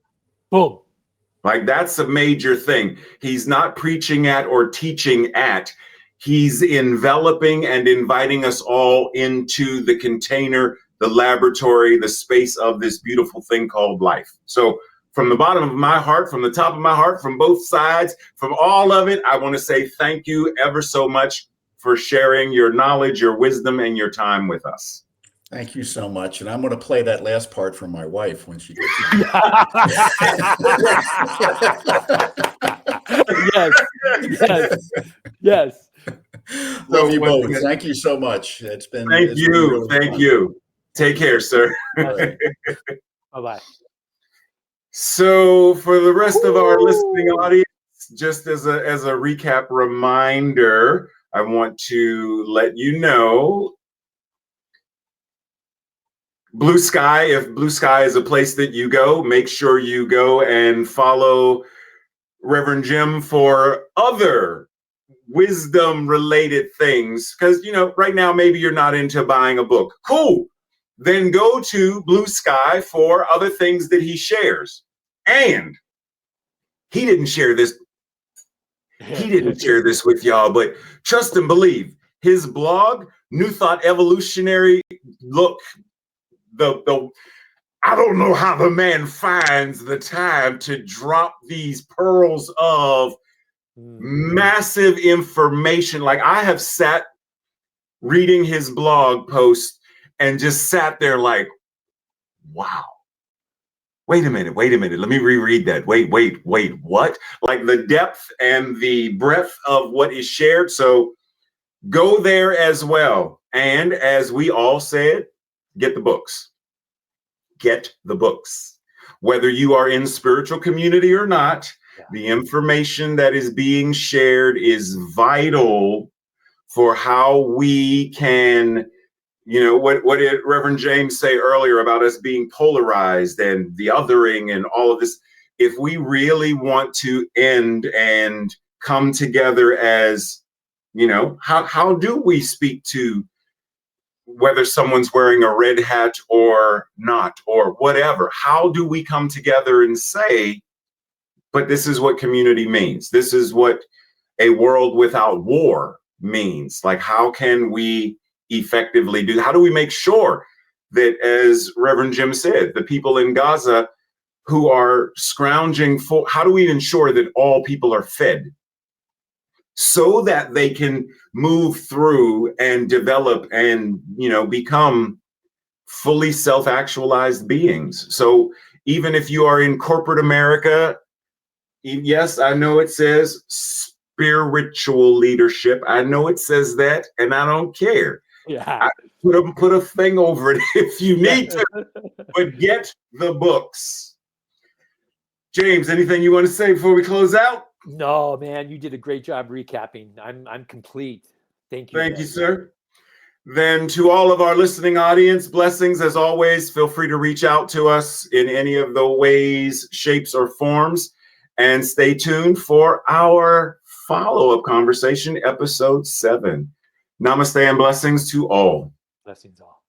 Boom.
Like, that's a major thing. He's not preaching at or teaching at. He's enveloping and inviting us all into the container, the laboratory, the space of this beautiful thing called life. So from the bottom of my heart, from the top of my heart, from both sides, from all of it, I want to say thank you ever so much for sharing your knowledge, your wisdom, and your time with us.
Thank you so much. And I'm going to play that last part for my wife when she gets
Yes.
Love you both. Thank you so much.
Thank you. Take care, sir.
Right. Bye-bye.
So for the rest of our listening audience, just as a recap reminder, I want to let you know, Blue Sky, if Blue Sky is a place that you go, make sure you go and follow Reverend Jim for other wisdom related things. Because, right now, maybe you're not into buying a book. Cool. Then go to Blue Sky for other things that he shares. And he didn't share this. He didn't share this with y'all, but trust and believe. His blog, New Thought Evolutionary, look, I don't know how the man finds the time to drop these pearls of massive information. Like, I have sat reading his blog post and just sat there like, wow. Wait a minute. Let me reread that. Wait, what? Like, the depth and the breadth of what is shared. So go there as well. And as we all said, get the books. Get the books. Whether you are in spiritual community or not, the information that is being shared is vital for how we can, what did Reverend James say earlier about us being polarized and the othering and all of this? If we really want to end and come together as, how do we speak to whether someone's wearing a red hat or not, or whatever? How do we come together and say, but this is what community means. This is what a world without war means. Like, how can we effectively how do we make sure that, as Reverend Jim said, the people in Gaza who are scrounging for, how do we ensure that all people are fed so that they can move through and develop and, become fully self-actualized beings? So even if you are in corporate America, yes, I know it says spiritual leadership. I know it says that, and I don't care.
Yeah.
Put a thing over it if you need to, but get the books. James, anything you want to say before we close out?
No, man, you did a great job recapping. I'm complete. Thank you.
Thank you, sir. Then to all of our listening audience, blessings as always. Feel free to reach out to us in any of the ways, shapes, or forms. And stay tuned for our follow-up conversation, episode 7. Namaste and blessings to all.
Blessings all.